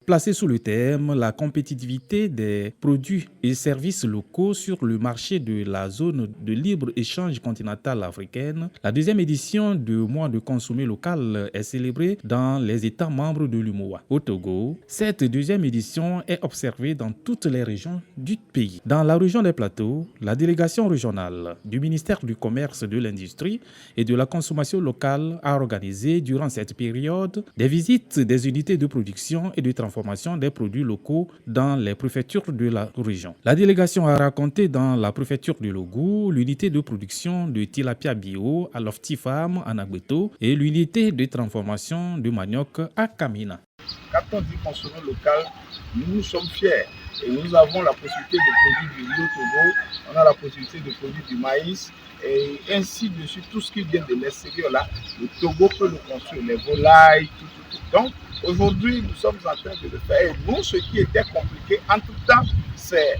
Placé sous le thème la compétitivité des produits et services locaux sur le marché de la zone de libre-échange continentale africaine, la deuxième édition du mois de consommer local est célébrée dans les États membres de l'UMOA. Au Togo, cette deuxième édition est observée dans toutes les régions du pays. Dans la région des Plateaux, la délégation régionale du ministère du Commerce, de l'Industrie et de la Consommation locale a organisé durant cette période des visites des unités de production et de transformation des produits locaux dans les préfectures de la région. La délégation a raconté dans la préfecture de Logou l'unité de production de tilapia bio à Lofty Farm à Nagbeto et l'unité de transformation de manioc à Kamina. Quand on dit consommer local, nous sommes fiers et nous avons la possibilité de produire du riz au Togo, on a la possibilité de produire du maïs et ainsi de suite, tout ce qui vient de l'extérieur là, le Togo peut le construire, les volailles, tout. Donc aujourd'hui, nous sommes en train de le faire et nous, ce qui était compliqué en tout temps, c'est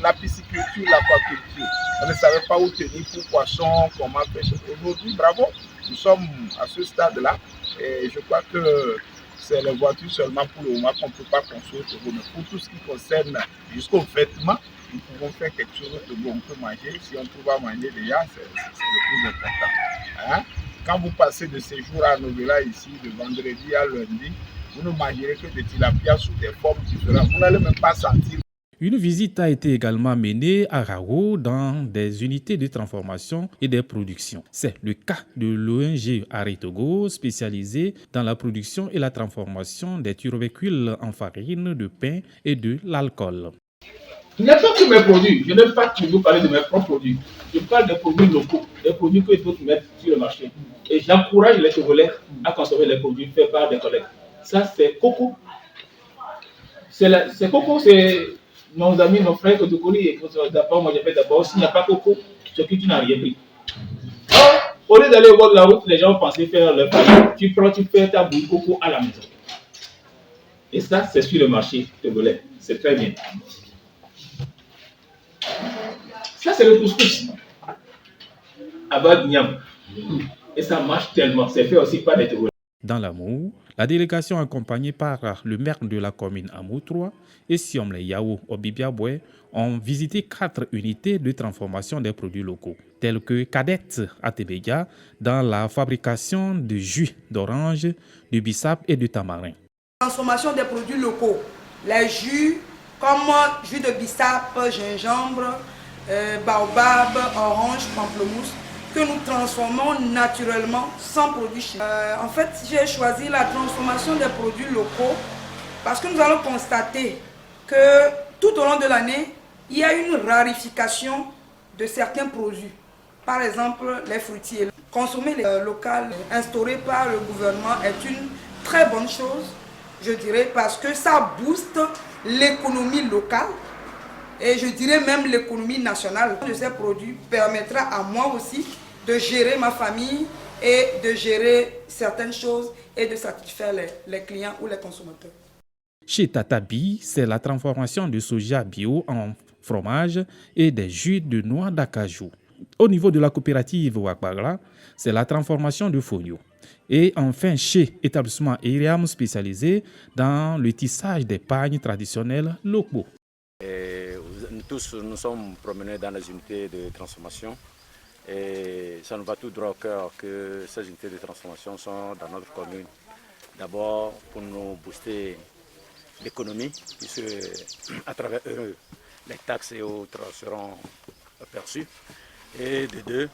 la pisciculture, l'aquaculture. On ne savait pas où tenir pour poissons, comment faire. Aujourd'hui, bravo, nous sommes à ce stade-là et je crois que c'est les voitures seulement pour le moment qu'on ne peut pas construire au Togo. Mais pour tout ce qui concerne jusqu'au vêtement, nous pouvons faire quelque chose au Togo. On peut manger. Si on trouve à manger déjà, c'est le plus important. Hein? Quand vous passez de séjour à Novella ici, de vendredi à lundi, vous ne mangerez que des tilapia sous des formes différentes. Vous n'allez même pas sentir. Une visite a été également menée à Rao dans des unités de transformation et de production. C'est le cas de l'ONG Arrêt Togo, spécialisée dans la production et la transformation des tubercules en farine, de pain et de l'alcool. Il n'y a pas que mes produits. Je n'aime pas toujours parler de mes propres produits. Je parle des produits locaux, des produits que d'autres mettent sur le marché. Et j'encourage les Togolais à consommer les produits faits par des collègues. Ça, c'est Coco. C'est Coco, c'est nos amis, nos frères que tu connais. D'abord, moi, j'ai fait d'abord, s'il n'y a pas Coco, c'est que tu n'as rien pris. Or, au lieu d'aller au bord de la route, les gens pensaient faire leur farine. Tu prends, tu fais ta bouille Coco à la maison. Et ça, c'est sur le marché togolais. C'est très bien. Ça, c'est le couscous à base de Niam. Et ça marche tellement. C'est fait aussi par des Togolais. Dans l'Amou, la délégation accompagnée par le maire de la commune Amou 3 et Siomle Yao Obibiabwe ont visité 4 unités de transformation des produits locaux, tels que Cadette à Tebega dans la fabrication de jus d'orange, de bissap et de tamarin. Transformation des produits locaux, les jus comme jus de bissap, gingembre, baobab, orange, pamplemousse, que nous transformons naturellement sans produits chimiques. En fait, j'ai choisi la transformation des produits locaux parce que nous allons constater que tout au long de l'année, il y a une rarification de certains produits. Par exemple, les fruitiers. Consommer local instauré par le gouvernement est une très bonne chose, je dirais, parce que ça booste l'économie locale. Et je dirais même l'économie nationale de ces produits permettra à moi aussi de gérer ma famille et de gérer certaines choses et de satisfaire les clients ou les consommateurs. Chez Tatabi, c'est la transformation de soja bio en fromage et des jus de noix d'acajou. Au niveau de la coopérative Wakbagla, c'est la transformation de fonio. Et enfin, chez établissement Iriam spécialisé dans le tissage des pagnes traditionnels locaux. Nous tous nous sommes promenés dans les unités de transformation et ça nous va tout droit au cœur que ces unités de transformation sont dans notre commune. D'abord pour nous booster l'économie, puisque à travers eux, les taxes et autres seront perçues. Et de deux,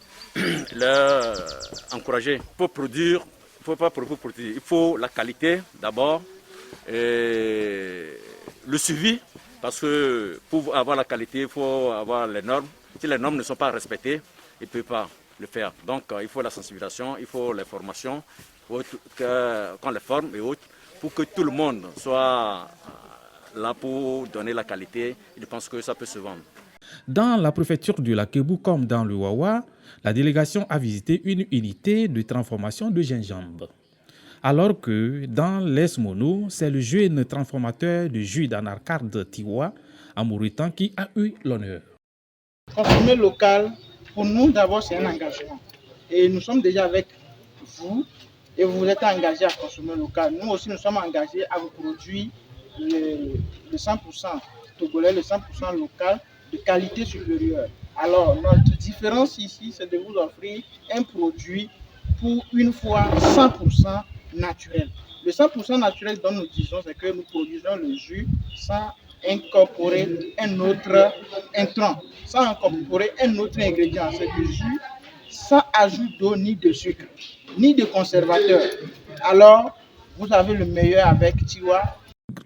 leur encourager. Il faut produire, il ne faut pas produire, il faut la qualité d'abord, le suivi. Parce que pour avoir la qualité, il faut avoir les normes. Si les normes ne sont pas respectées, il ne peut pas le faire. Donc il faut la sensibilisation, il faut les formations, qu'on les forme et autres, pour que tout le monde soit là pour donner la qualité. Je pense que ça peut se vendre. Dans la préfecture de la Kébou comme dans le Wawa, la délégation a visité une unité de transformation de gingembre. Alors que dans l'Est Mono, c'est le jeune transformateur de jus d'anacarde Tiwa, à Mauritan, qui a eu l'honneur. Consommer local, pour nous d'abord c'est un engagement. Et nous sommes déjà avec vous et vous êtes engagés à consommer local. Nous aussi nous sommes engagés à vous produire le 100% togolais, le 100% local de qualité supérieure. Alors notre différence ici c'est de vous offrir un produit pour une fois 100% naturel. Le 100% naturel dont nous disons c'est que nous produisons le jus sans incorporer un autre intrant, sans incorporer un autre ingrédient. C'est du jus sans ajout d'eau ni de sucre, ni de conservateur. Alors, vous avez le meilleur avec Tiwa.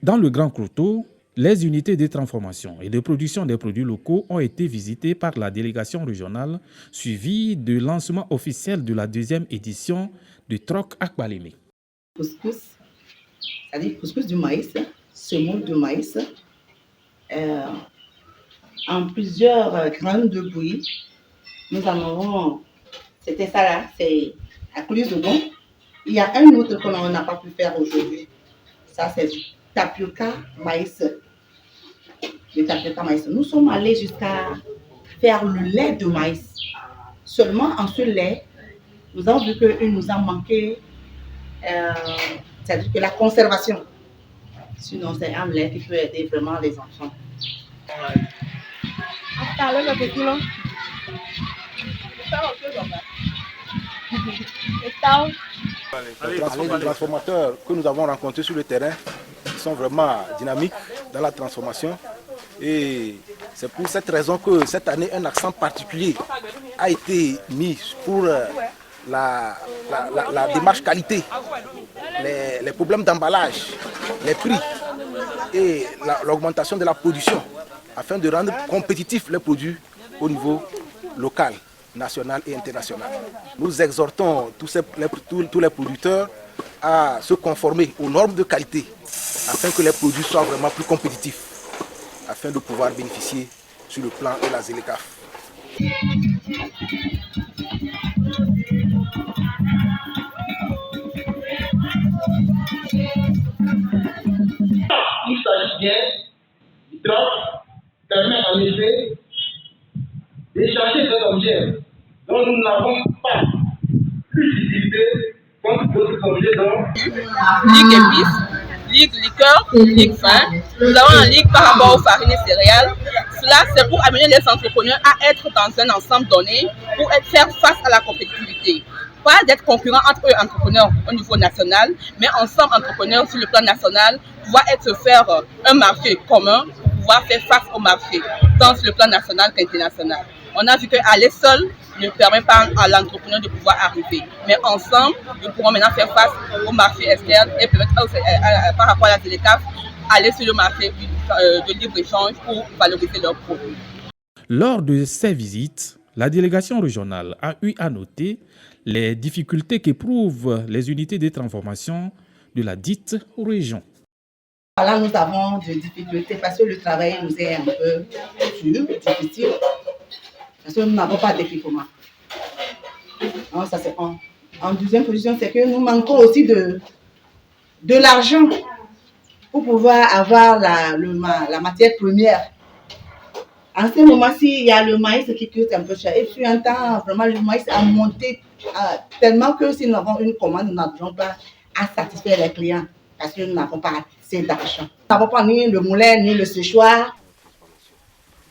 Dans le Grand Croto, les unités de transformation et de production des produits locaux ont été visitées par la délégation régionale, suivie du lancement officiel de la deuxième édition de Troc Akbaleme. Couscous, c'est-à-dire couscous du maïs, semoule de maïs, en plusieurs graines de bouillie. Nous en avons, c'était ça là, c'est à coulis de bon. Il y a un autre qu'on n'a pas pu faire aujourd'hui. Ça, c'est tapioca maïs. Le tapioca maïs. Nous sommes allés jusqu'à faire le lait de maïs. Seulement en ce lait, nous avons vu qu'il nous a manqué, c'est-à-dire que la conservation. Sinon, c'est un lait qui peut aider vraiment les enfants. Les transformateurs que nous avons rencontrés sur le terrain sont vraiment dynamiques dans la transformation. Et c'est pour cette raison que cette année, un accent particulier a été mis pour la démarche qualité, les problèmes d'emballage, les prix et l'augmentation de la production afin de rendre compétitifs les produits au niveau local, national et international. Nous exhortons tous les producteurs à se conformer aux normes de qualité afin que les produits soient vraiment plus compétitifs, afin de pouvoir bénéficier sur le plan de la ZLECAf. Il s'agit bien du troc permet en effet d'échanger des objets dont nous n'avons pas plus d'utilité contre d'autres objets dont ligue épices, ligue liqueur, ligue vin. Nous avons une ligue par rapport aux farines et céréales. Cela, c'est pour amener les entrepreneurs à être dans un ensemble donné pour faire face à la compétitivité. Pas d'être concurrents entre eux, entrepreneurs au niveau national, mais ensemble, entrepreneurs sur le plan national, pouvoir faire un marché commun, pour pouvoir faire face au marché, tant sur le plan national qu'international. On a vu qu'aller seul ne permet pas à l'entrepreneur de pouvoir arriver. Mais ensemble, nous pourrons maintenant faire face au marché externe et permettre par rapport à la ZLECAf, aller sur le marché de libre-échange pour valoriser leurs produits. Lors de ces visites, la délégation régionale a eu à noter les difficultés qu'éprouvent les unités de transformation de la dite région. Là, nous avons des difficultés parce que le travail nous est un peu dur, difficile, parce que nous n'avons pas d'équipement. Ça, c'est en deuxième position, c'est que nous manquons aussi de l'argent pour pouvoir avoir la matière première. En ce moment-ci, il y a le maïs qui coûte un peu cher. Et puis un temps, vraiment, le maïs a monté tellement que si nous avons une commande, nous n'arrivons pas à satisfaire les clients parce que nous n'avons pas assez d'argent. Nous n'avons pas ni le moulin, ni le séchoir.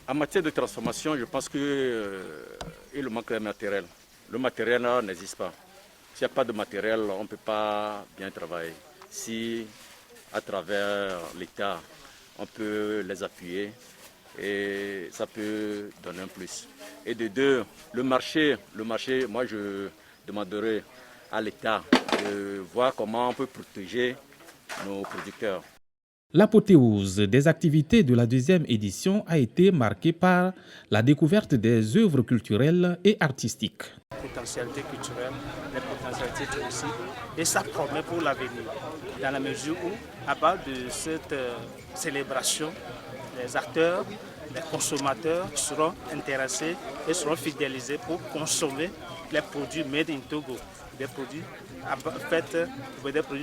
En matière de transformation, je pense qu'il manque le matériel. Le matériel n'existe pas. S'il n'y a pas de matériel, on ne peut pas bien travailler. Si, à travers l'État, on peut les appuyer, et ça peut donner un plus. Et de deux, le marché, moi je demanderai à l'État de voir comment on peut protéger nos producteurs. L'apothéose des activités de la deuxième édition a été marquée par la découverte des œuvres culturelles et artistiques. Les potentialités culturelles, les potentialités touristiques, et ça promet pour l'avenir, dans la mesure où, à part de cette célébration, les acteurs, les consommateurs seront intéressés et seront fidélisés pour consommer les produits made in Togo, des produits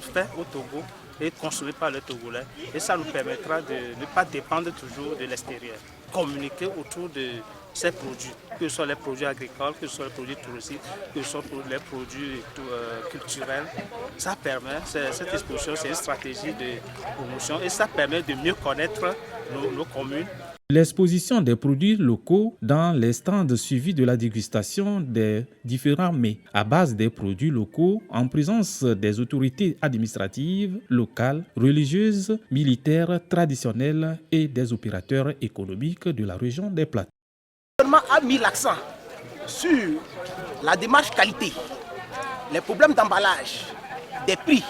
faits au Togo et consommés par les Togolais. Et ça nous permettra de ne pas dépendre toujours de l'extérieur. Communiquer autour de ces produits, que ce soit les produits agricoles, que ce soit les produits touristiques, que ce soit les produits culturels. Ça permet, cette exposition, c'est une stratégie de promotion et ça permet de mieux connaître nos communes. L'exposition des produits locaux dans les stands suivis de la dégustation des différents mets à base des produits locaux en présence des autorités administratives, locales, religieuses, militaires, traditionnelles et des opérateurs économiques de la région des Plateaux. Le gouvernement a mis l'accent sur la démarche qualité, les problèmes d'emballage, des prix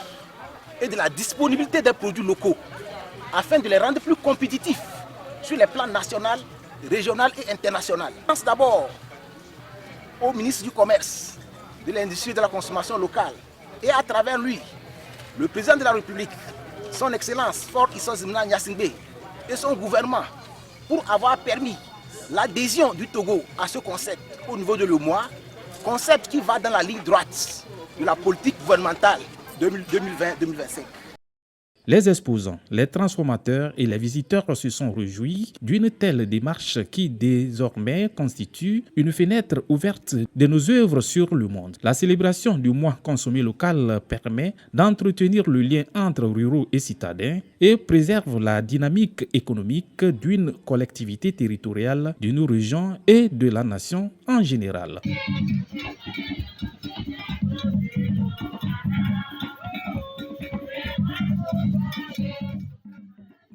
et de la disponibilité des produits locaux afin de les rendre plus compétitifs sur les plans national, régional et international. Je pense d'abord au ministre du Commerce, de l'Industrie et de la Consommation locale et à travers lui, le président de la République, son Excellence Faure Issou-Zimna Gnassingbé et son gouvernement pour avoir permis l'adhésion du Togo à ce concept au niveau de l'UEMOA, concept qui va dans la ligne droite de la politique gouvernementale 2020-2025. Les exposants, les transformateurs et les visiteurs se sont réjouis d'une telle démarche qui désormais constitue une fenêtre ouverte de nos œuvres sur le monde. La célébration du mois consommé local permet d'entretenir le lien entre ruraux et citadins et préserve la dynamique économique d'une collectivité territoriale, d'une région et de la nation en général.